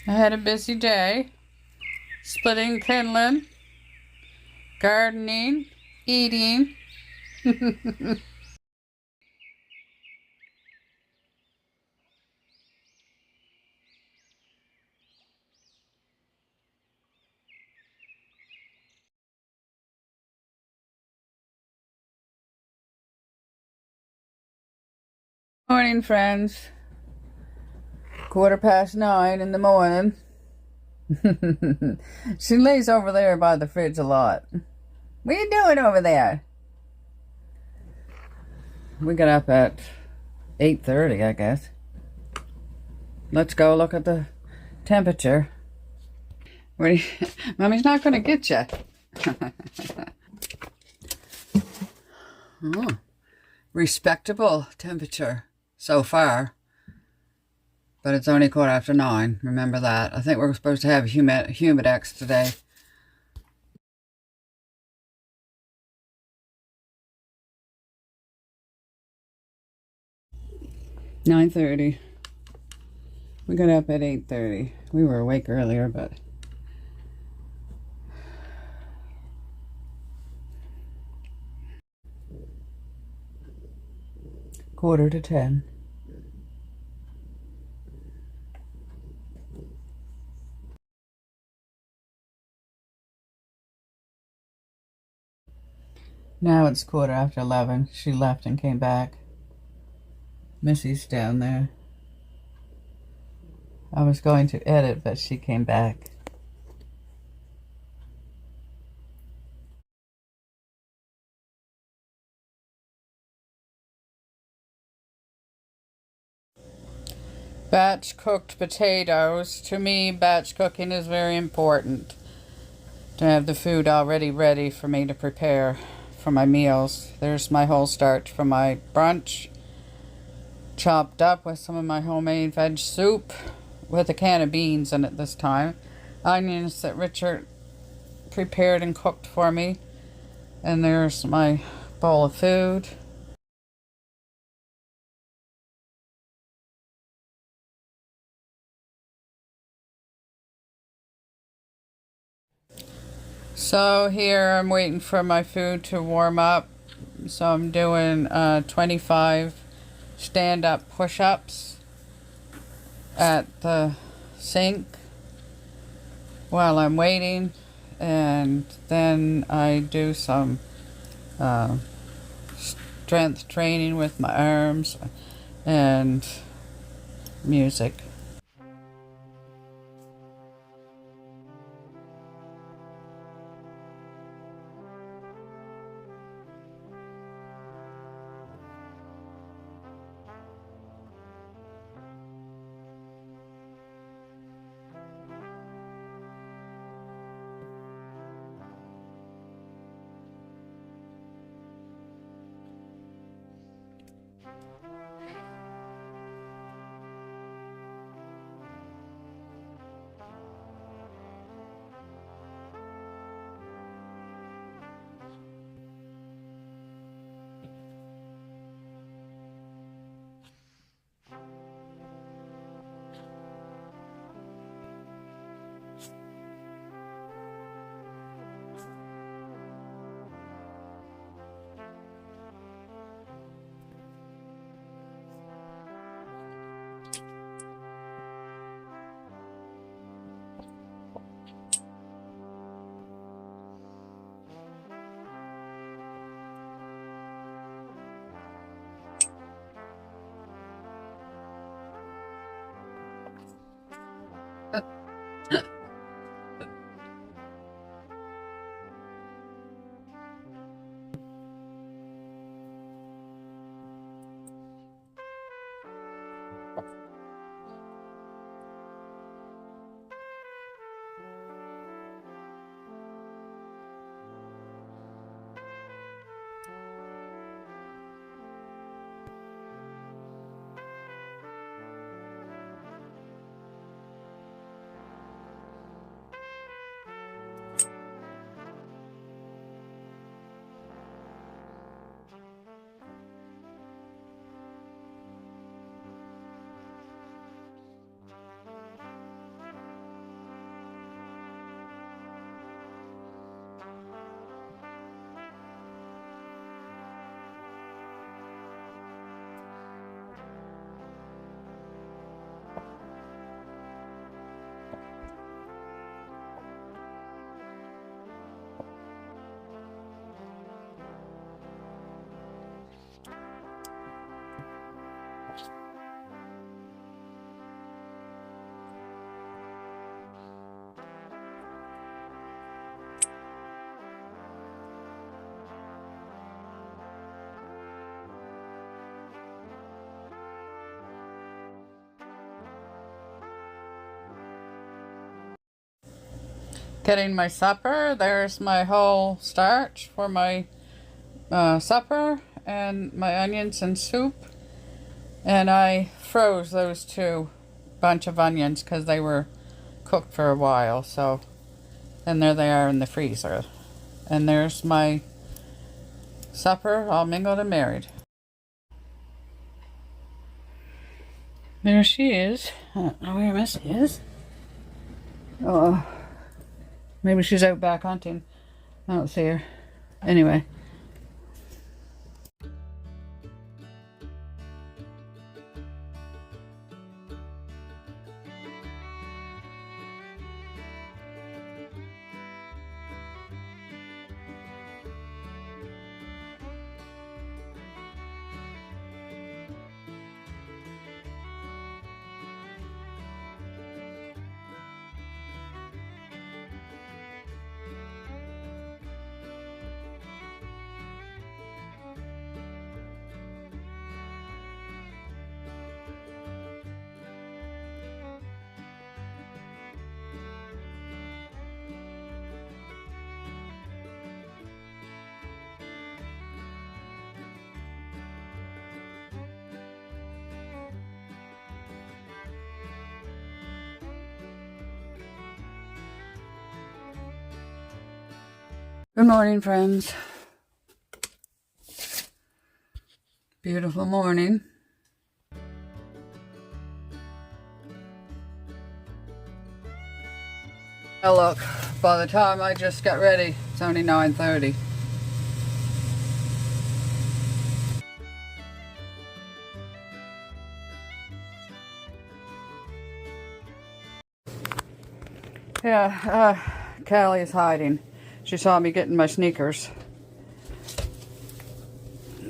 I had a busy day, splitting, kindling, gardening, eating. Morning, friends. 9:15 in the morning. She lays over there by the fridge a lot. What are you doing over there? We got up at 8:30, I guess. Let's go look at the temperature. Mommy's not going to get you. Oh, respectable temperature so far. But it's only 9:15. Remember that. I think we're supposed to have humidex today. (9:30). We got up at 8:30. We were awake earlier, but... Quarter to 10. Now it's 11:15. She left and came back. Missy's down there. I was going to edit, but she came back. Batch cooked potatoes. To me, batch cooking is very important. To have the food already ready for me to prepare for my meals. There's my whole starch for my brunch. Chopped up with some of my homemade veg soup with a can of beans in it this time. Onions that Richard prepared and cooked for me. And there's my bowl of food. So here I'm waiting for my food to warm up. So I'm doing 25 stand-up push-ups at the sink while I'm waiting, and then I do some strength training with my arms and music. getting my supper. There's my whole starch for my supper and my onions and soup. And I froze those two bunch of onions because they were cooked for a while. So, and there they are in the freezer. And there's my supper all mingled and married. There she is. I don't know where Missy is. Oh, maybe she's out back hunting. I don't see her. Anyway. Good morning, friends. Beautiful morning. Oh look, by the time I just got ready, it's only 9:30. Yeah, Callie is hiding. She saw me getting my sneakers.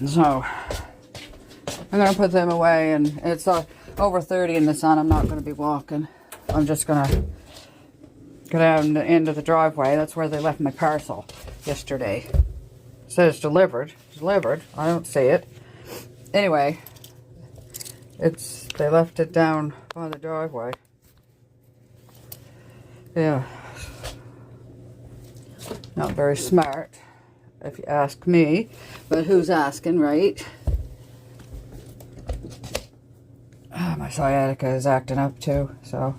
So, I'm going to put them away, and it's over 30 in the sun. I'm not going to be walking. I'm just going to go down the end of the driveway. That's where they left my parcel yesterday. It says delivered. Delivered. I don't see it. Anyway, they left it down by the driveway. Yeah. Not very smart, if you ask me, but who's asking, right? My sciatica is acting up too, so.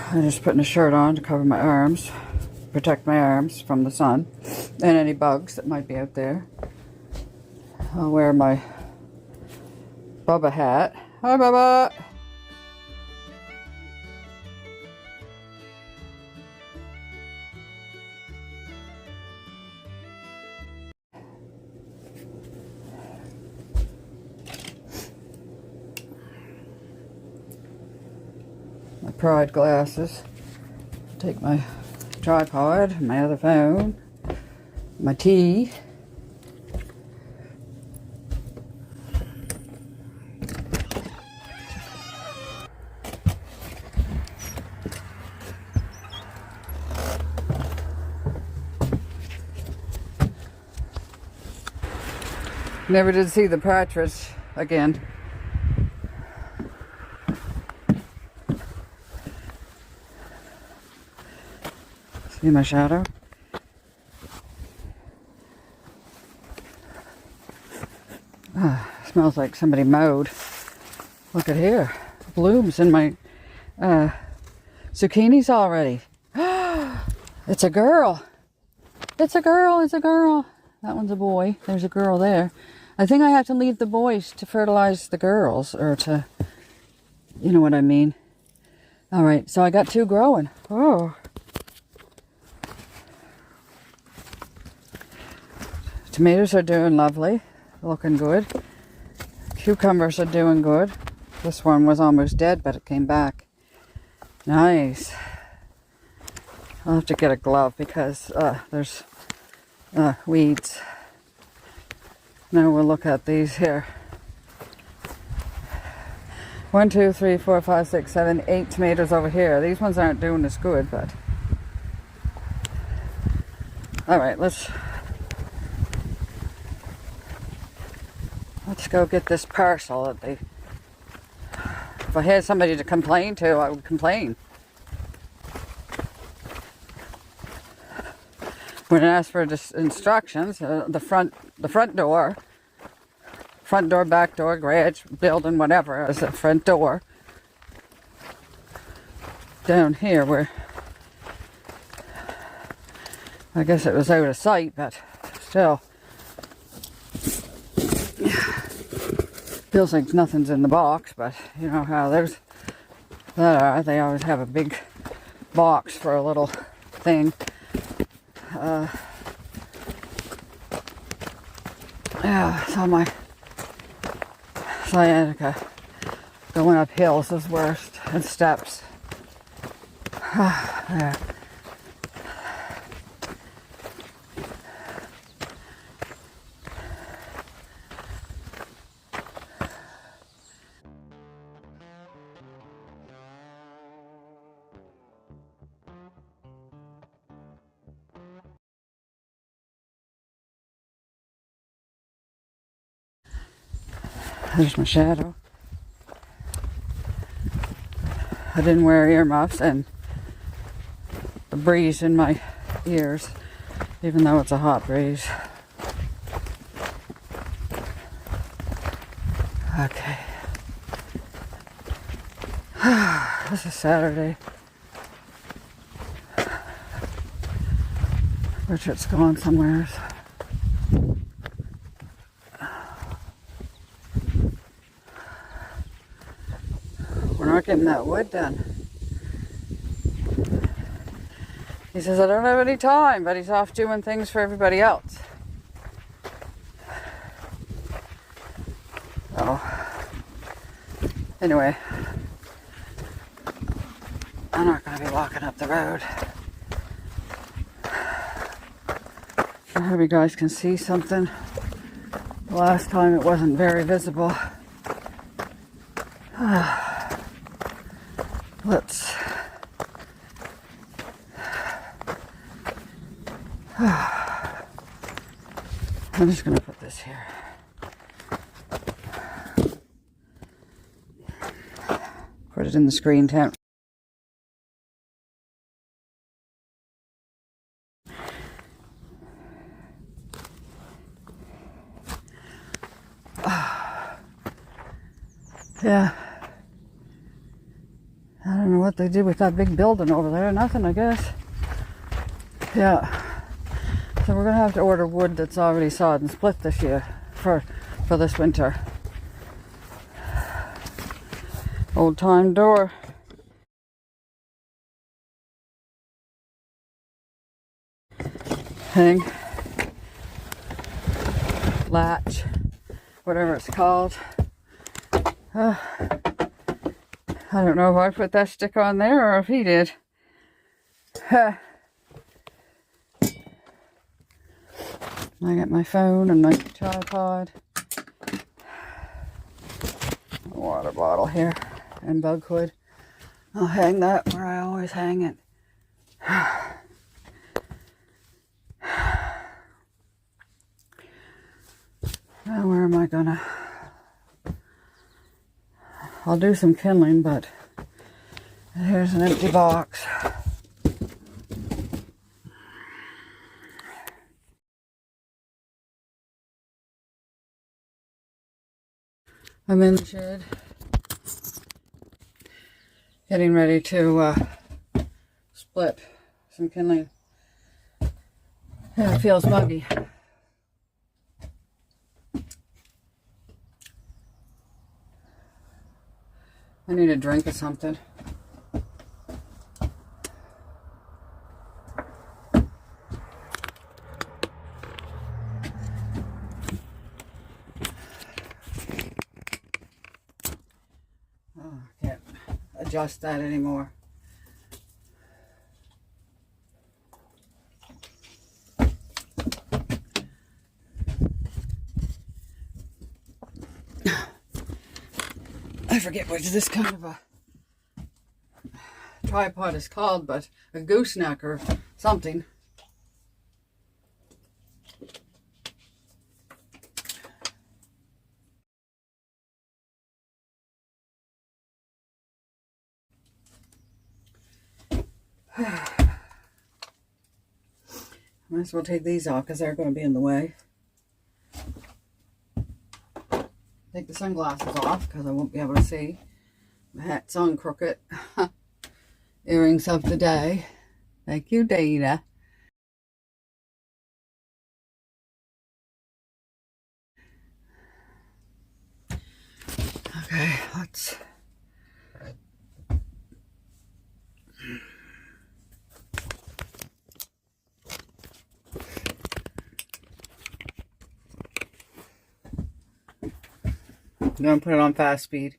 I'm just putting a shirt on to cover my arms. Protect my arms from the sun and any bugs that might be out there. I'll wear my Bubba hat. Hi, Bubba! My Pride glasses. Take my tripod, my other phone, my tea. Never did see the partridge again. See my shadow? Ah, smells like somebody mowed. Look at here. Blooms in my zucchinis already. It's a girl. It's a girl. It's a girl. That one's a boy. There's a girl there. I think I have to leave the boys to fertilize the girls, or to, you know what I mean. All right, so I got two growing. Oh. Tomatoes are doing lovely, looking good. Cucumbers are doing good. This one was almost dead, but it came back. Nice. I'll have to get a glove because there's weeds. Now we'll look at these here. 1, 2, 3, 4, 5, 6, 7, 8 tomatoes over here. These ones aren't doing as good, but All right, let's go get this parcel that they... If I had somebody to complain to, I would complain. When I asked for instructions, the front door, back door, garage, building, whatever, is the front door. Down here where, I guess it was out of sight, but still. Feels like nothing's in the box, but you know how those that are. They always have a big box for a little thing. Yeah, so my sciatica going up hills is worst, and steps. There. There's my shadow. I didn't wear earmuffs, and the breeze in my ears, even though it's a hot breeze. Okay. This is Saturday. Richard's gone somewhere. We're not getting that wood done. He says, I don't have any time, but he's off doing things for everybody else. Oh. Anyway, I'm not going to be walking up the road. I hope you guys can see something. The last time it wasn't very visible. Let's... I'm just going to put this here. Put it in the screen tent. Yeah. I don't know what they did with that big building over there. Nothing, I guess. Yeah. So we're going to have to order wood that's already sawed and split this year for this winter. Old time door. Hang. Latch. Whatever it's called. I don't know if I put that stick on there or if he did. I got my phone and my tripod. A water bottle here and bug hood. I'll hang that where I always hang it. Now where am I gonna... I'll do some kindling, but here's an empty box. I'm in the shed, getting ready to split some kindling. Yeah, it feels muggy. I need a drink or something. Oh, I can't adjust that anymore. I forget what this kind of a tripod is called, but a gooseneck or something. Might as well take these off because they're going to be in the way. Take the sunglasses off because I won't be able to see. My hat's on crooked. Earrings of the day. Thank you, Dana. Okay, let's... I'm going to put it on fast speed.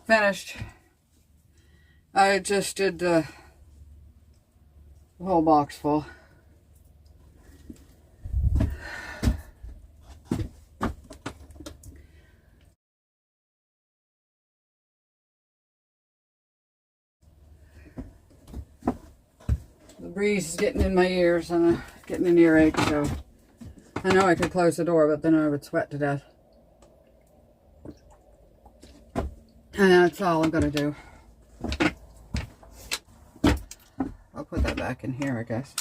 Finished. I just did the whole box full. The breeze is getting in my ears and getting an earache, so I know I could close the door, but then I would sweat to death. And that's all I'm going to do. I'll put that back in here, I guess.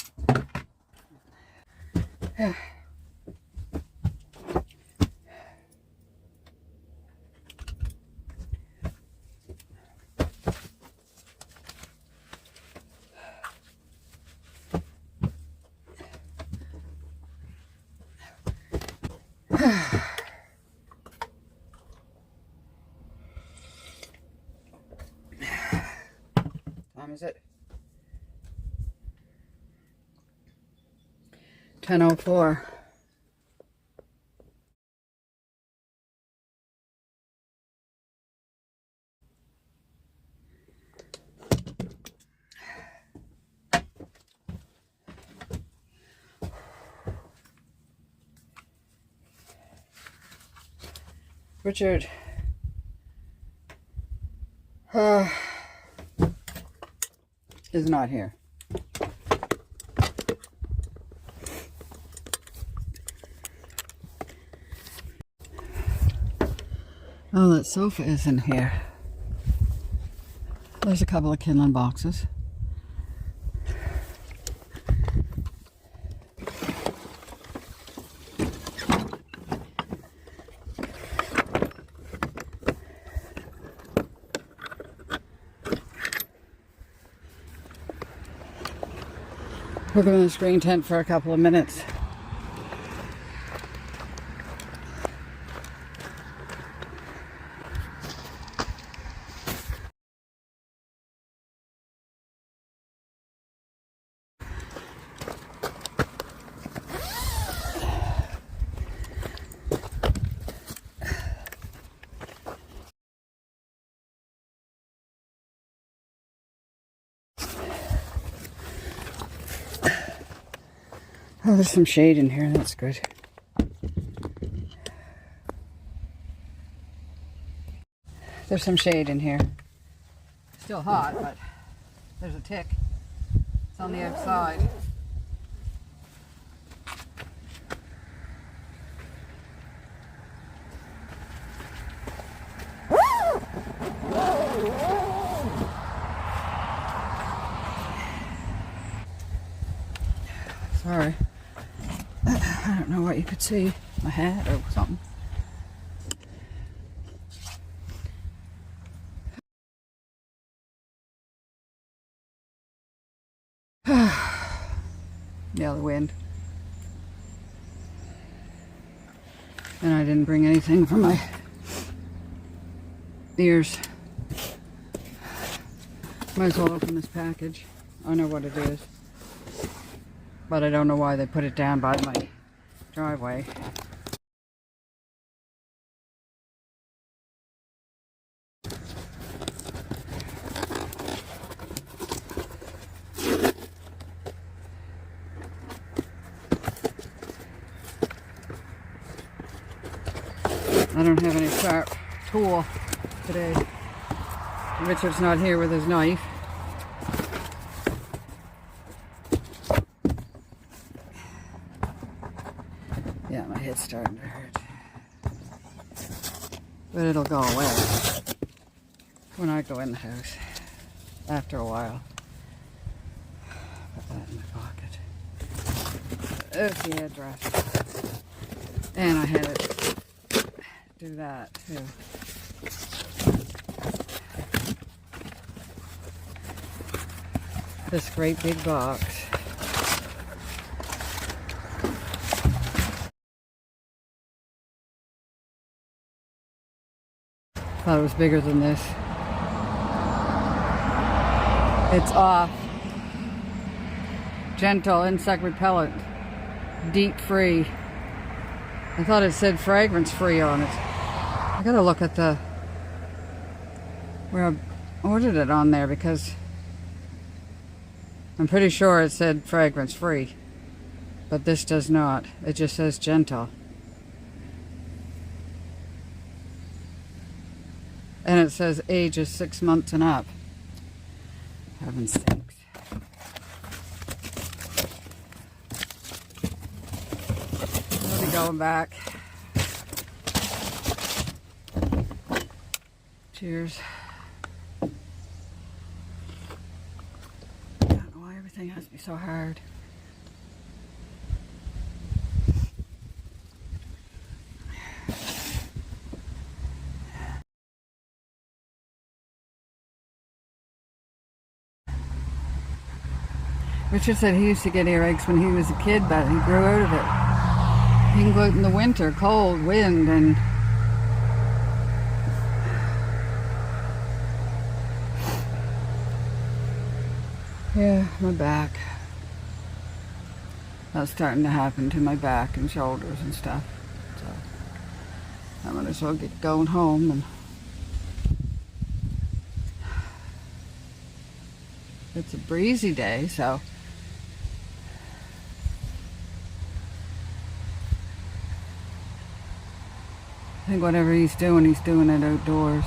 Time is it? 10:04. Richard. Is not here. Oh, that sofa is in here. There's a couple of kindling boxes. We're going to the screen tent for a couple of minutes. Oh, there's some shade in here. That's good. There's some shade in here. Still hot, but there's a tick. It's on the outside. Sorry. I don't know what you could see. My hat or something. Yeah, the wind. And I didn't bring anything for my ears. Might as well open this package. I know what it is. But I don't know why they put it down by my driveway. I don't have any sharp tool today. Richard's not here with his knife. Yeah, my head's starting to hurt. But it'll go away when I go in the house after a while. Put that in my pocket. There's the address. And I had it do that too. This great big box. Thought it was bigger than this. It's off. Gentle insect repellent. Deep free. I thought it said fragrance free on it. I gotta look at the where I ordered it on there because I'm pretty sure it said fragrance free. But this does not. It just says gentle. And it says age is 6 months and up. Heaven's sakes. I'll be going back. Cheers. I don't know why everything has to be so hard. Richard said he used to get earaches when he was a kid, but he grew out of it. He can go out in the winter, cold, wind, and yeah, my back. That's starting to happen to my back and shoulders and stuff. So I might as well get going home. And it's a breezy day, so I think whatever he's doing it outdoors.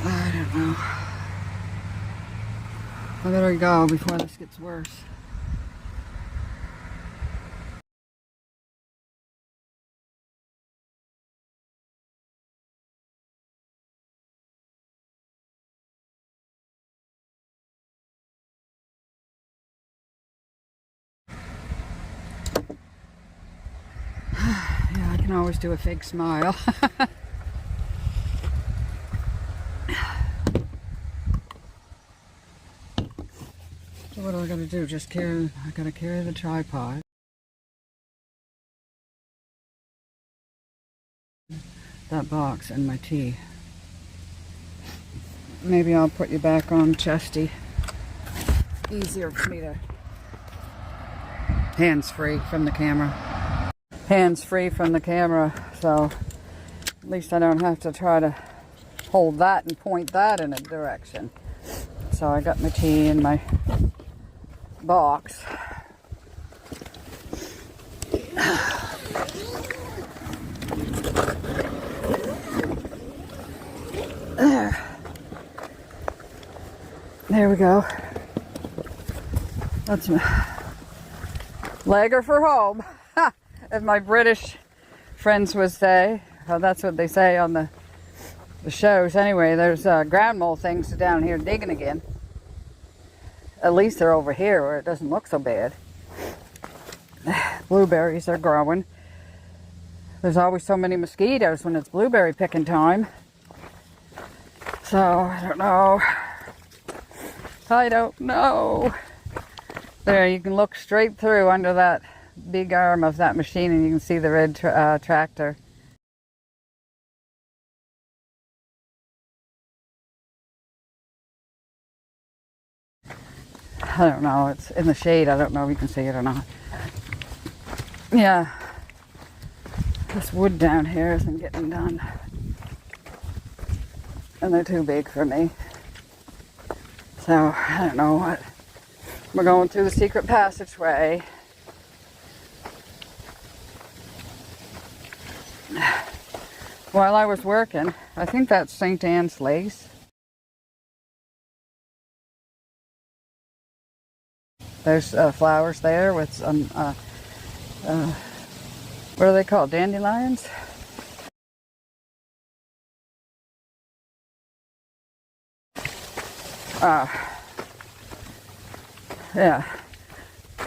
I don't know. I better go before this gets worse. can always do a fake smile. So what am I gonna do? Just carry, I gotta carry the tripod. That box and my tea. Maybe I'll put you back on chesty. Easier for me to hands-free from the camera. Hands-free from the camera, so at least I don't have to try to hold that and point that in a direction. So I got my tea in my box. There we go. That's my legger for home, as my British friends would say. Well, that's what they say on the shows. Anyway, there's ground mole things down here digging again. At least they're over here where it doesn't look so bad. Blueberries are growing. There's always so many mosquitoes when it's blueberry picking time. So, I don't know. I don't know. There, you can look straight through under that big arm of that machine and you can see the red tractor. I don't know, it's in the shade. I don't know if you can see it or not. Yeah, this wood down here isn't getting done. And they're too big for me. So, I don't know what. We're going through the secret passageway. While I was working, I think that's St. Anne's lace. There's flowers there with some, what are they called? Dandelions? Yeah.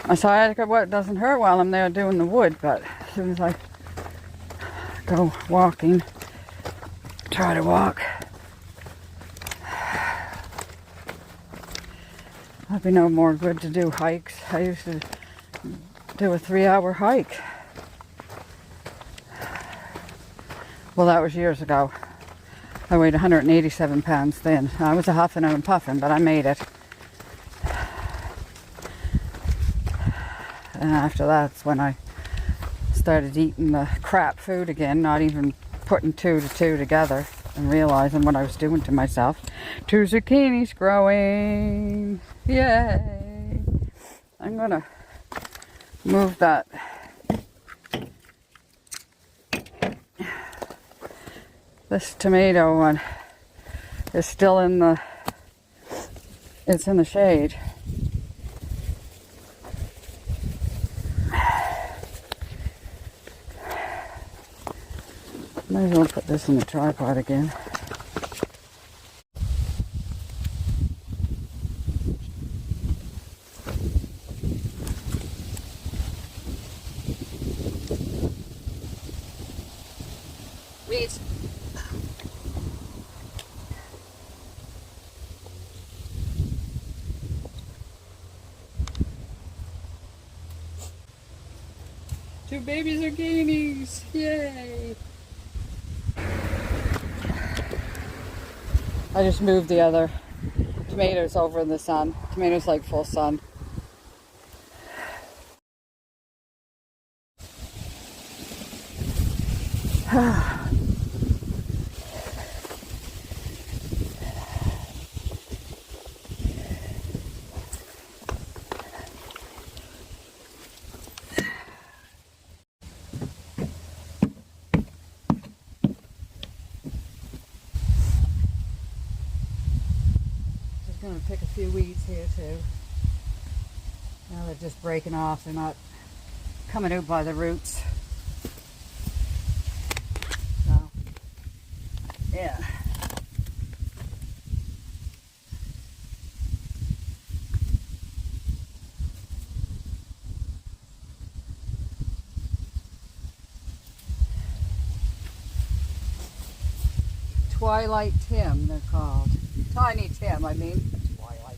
My sciatica, what doesn't hurt while I'm there doing the wood, but as soon as I go walking, try to walk, I'd be no more good to do hikes. I used to do a 3-hour hike. Well, that was years ago. I weighed 187 pounds then. I was a huffing and puffing, but I made it. And after that's when I started eating the crap food again, not even putting 2 to 2 together and realizing what I was doing to myself. 2 zucchinis growing. Yay! I'm gonna move that. This tomato one is still in the, it's in the shade. Might as well put this in the tripod again. Weeds. Two baby zucchinis! Yay! I just moved the other tomatoes over in the sun. Tomatoes like full sun. Gonna pick a few weeds here too. Now they're just breaking off, they're not coming out by the roots. So, yeah. Twilight Tim, they're called. Tiny Tim, I mean. Twilight.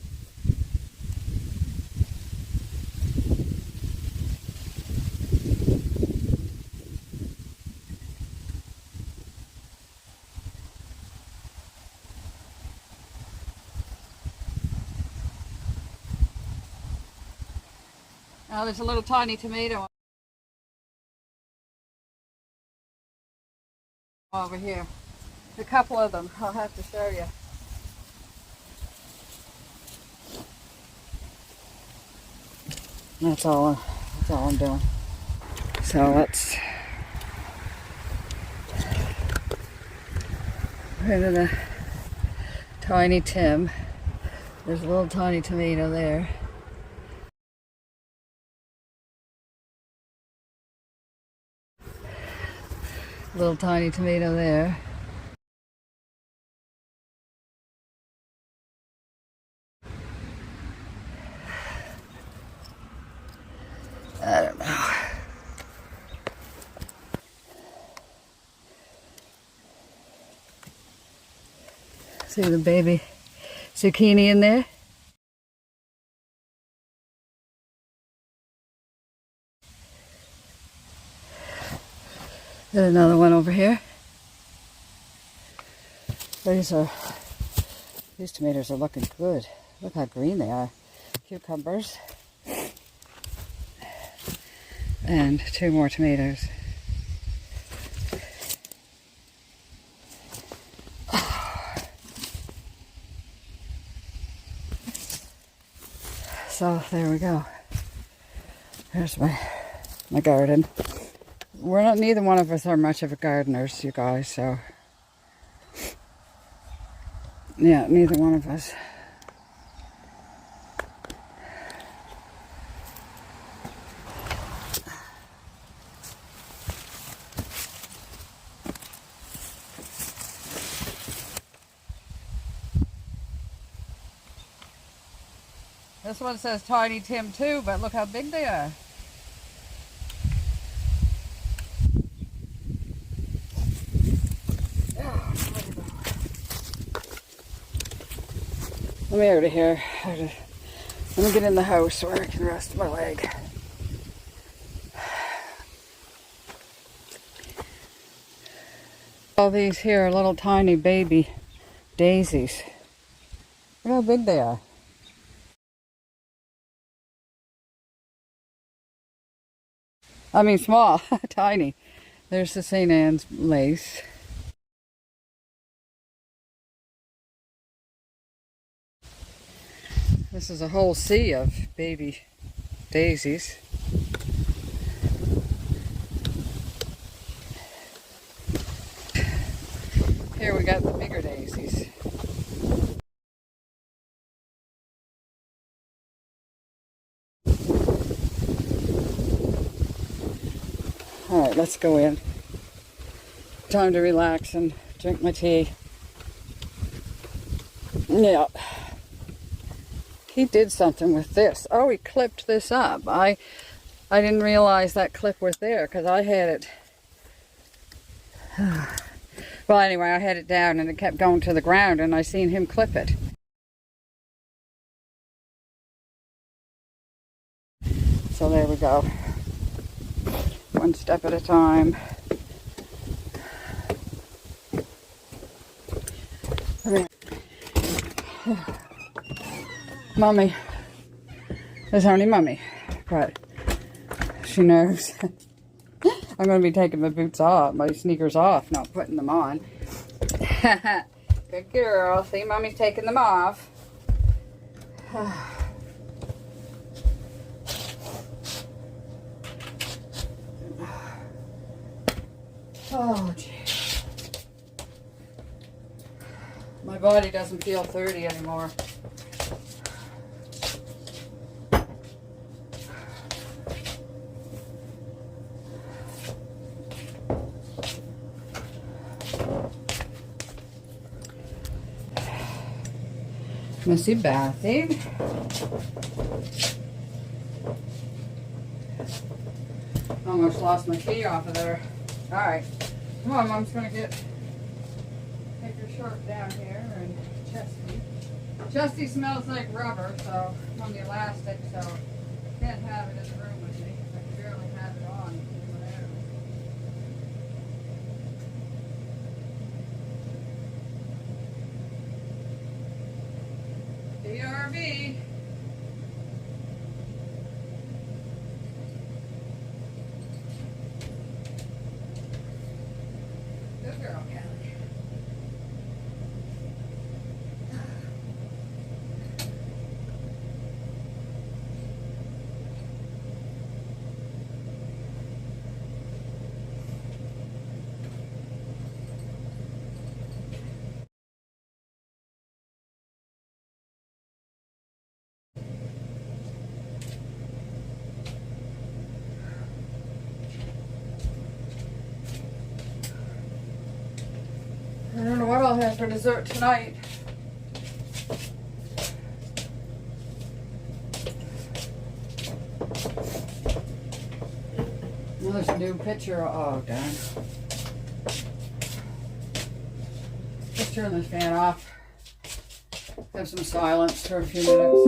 Now there's a little tiny tomato over here. A couple of them, I'll have to show you. That's all I'm doing. So let's rid of the tiny Tim. There's a little tiny tomato there. Little tiny tomato there. I don't know. See the baby zucchini in there? There's another one over here. These tomatoes are looking good. Look how green they are. Cucumbers. And 2 more tomatoes. So there we go. There's my garden. Neither one of us are much of a gardeners, you guys, so yeah, neither one of us. This one says Tiny Tim too, but look how big they are. Let me out of here. Let me get in the house where I can rest my leg. All these here are little tiny baby daisies. Look how big they are. I mean small, tiny. There's the St. Anne's lace. This is a whole sea of baby daisies. Here we got the bigger daisies. Alright, let's go in. Time to relax and drink my tea. Yeah. He did something with this. Oh, he clipped this up. I didn't realize that clip was there because I had it. Well, anyway, I had it down and it kept going to the ground and I seen him clip it. So there we go. One step at a time. Mommy. There's only Mommy. But she knows. I'm going to be taking my boots off, my sneakers off, not putting them on. Good girl. See, Mommy's taking them off. Oh, gee. My body doesn't feel 30 anymore. Missy bathing. Almost lost my key off of there. Alright. Come on, Mom's gonna get Take her short down here and Chesty. Chesty smells like rubber, so on the elastic, so can't have it in the room with me. I can barely have it on in the room. BRB. Good girl, Kelly. I don't know what I'll have for dessert tonight. Well, there's a new picture. Oh, darn. Just turn this fan off. Have some silence for a few minutes.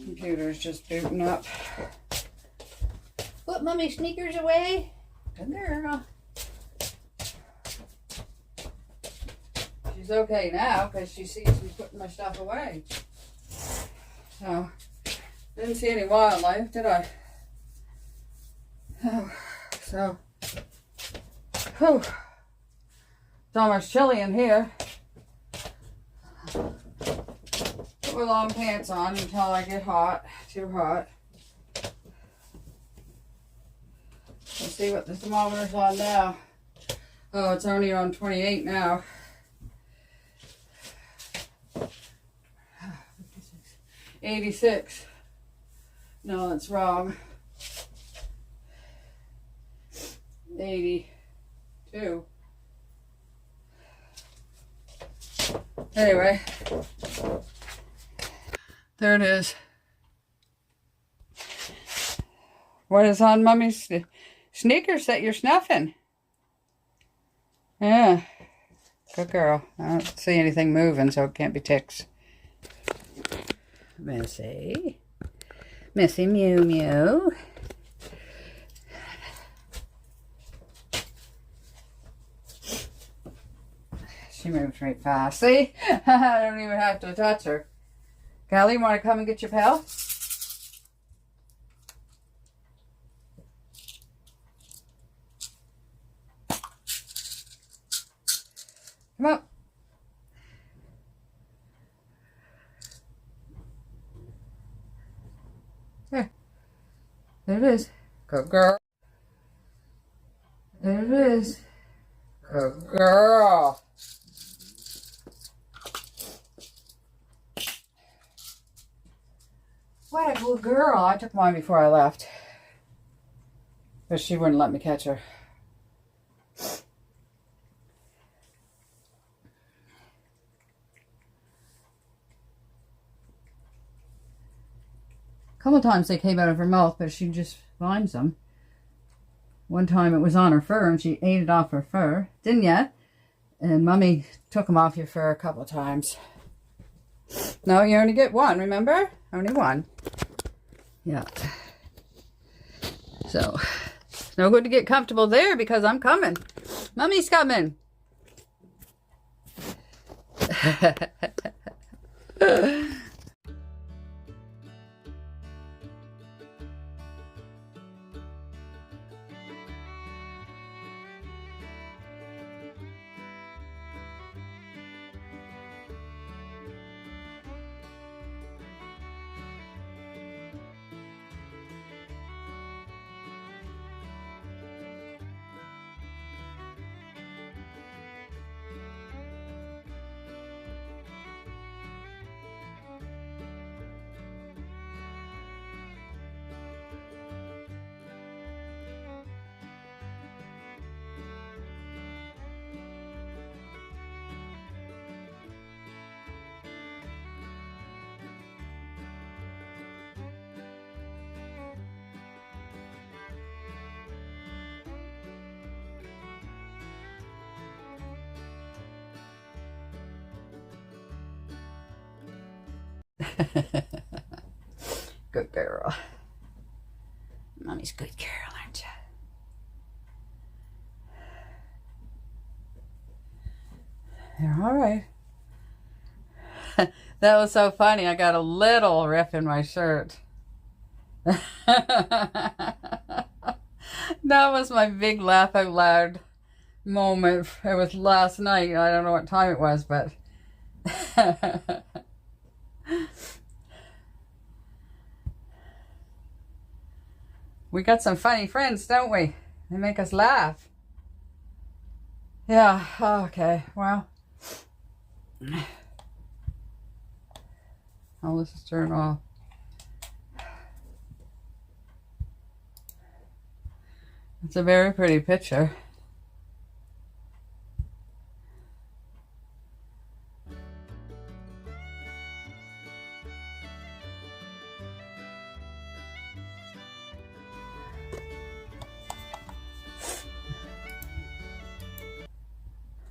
Computer's just booting up. Put Mummy's sneakers away. Good girl. She's okay now because she sees me putting my stuff away. So, didn't see any wildlife, did I? Oh, so, whew. It's almost chilly in here. Put my long pants on until I get hot, too hot. Let's see what the thermometer's on now. Oh, it's only on 28 now. 86. No, that's wrong. 82. Anyway, there it is. What is on Mummy's sneakers that you're snuffing? Yeah, good girl. I don't see anything moving, so it can't be ticks. Missy. Missy Mew Mew. She moves right fast. See? I don't even have to touch her. Callie, you want to come and get your pail? Come up. There. There it is. Good girl. There it is. Good girl. What a good girl. I took mine before I left. But she wouldn't let me catch her. A couple times they came out of her mouth, but she just finds them. One time it was on her fur and she ate it off her fur. Didn't ya? And Mummy took them off your fur a couple of times. No, you only get one, remember? Only one. Yeah. So, it's no good to get comfortable there because I'm coming. Mummy's coming. Good girl. Mommy's good girl, aren't you? You're all right. That was so funny. I got a little rip in my shirt. That was my big laugh out loud moment. It was last night. I don't know what time it was, but we got some funny friends, don't we? They make us laugh. Yeah, okay, well, I'll just turn off. It's a very pretty picture.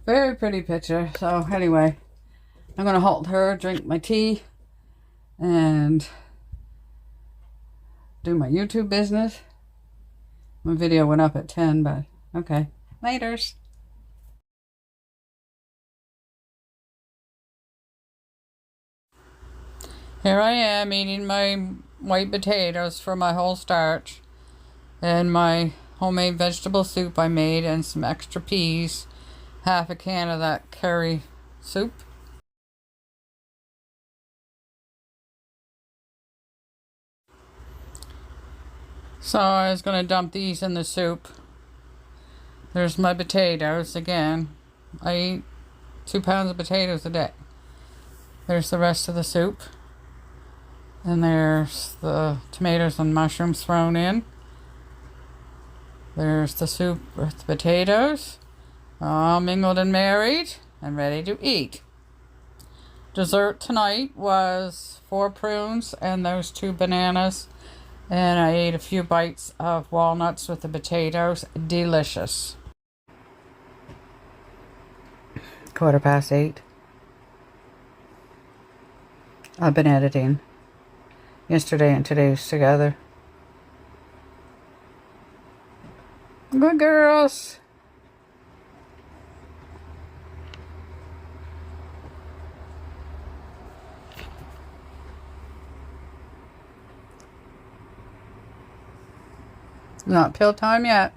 Very pretty picture. So anyway, I'm gonna halt her, drink my tea, and do my YouTube business. My video went up at 10, but okay. Laters. Here I am eating my white potatoes for my whole starch, and my homemade vegetable soup I made, and some extra peas. Half a can of that curry soup. So I was going to dump these in the soup. There's my potatoes again. I eat 2 pounds of potatoes a day. There's the rest of the soup. And there's the tomatoes and mushrooms thrown in. There's the soup with the potatoes. All mingled and married and ready to eat. Dessert tonight was 4 prunes and those 2 bananas. And I ate a few bites of walnuts with the potatoes. Delicious. 8:15. I've been editing. Yesterday and today's together. Good girls. Not pill time yet.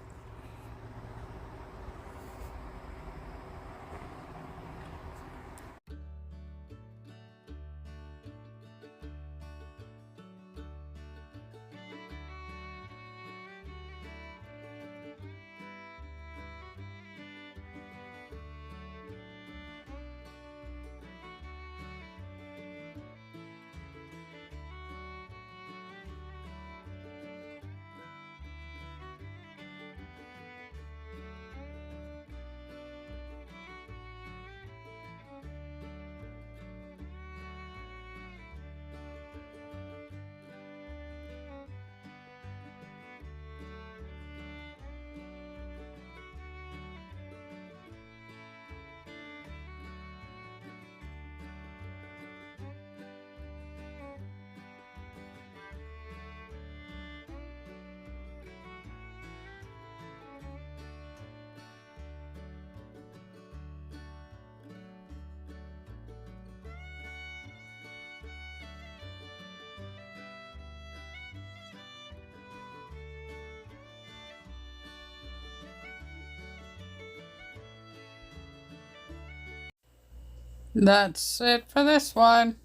That's it for this one.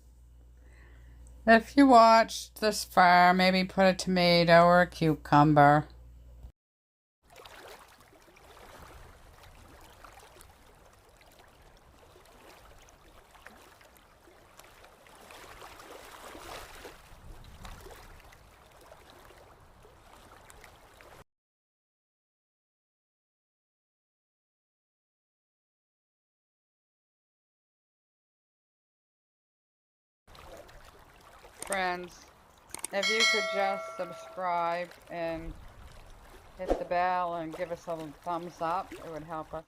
If you watched this far, maybe put a tomato or a cucumber. Friends, if you could just subscribe and hit the bell and give us a thumbs up, it would help us.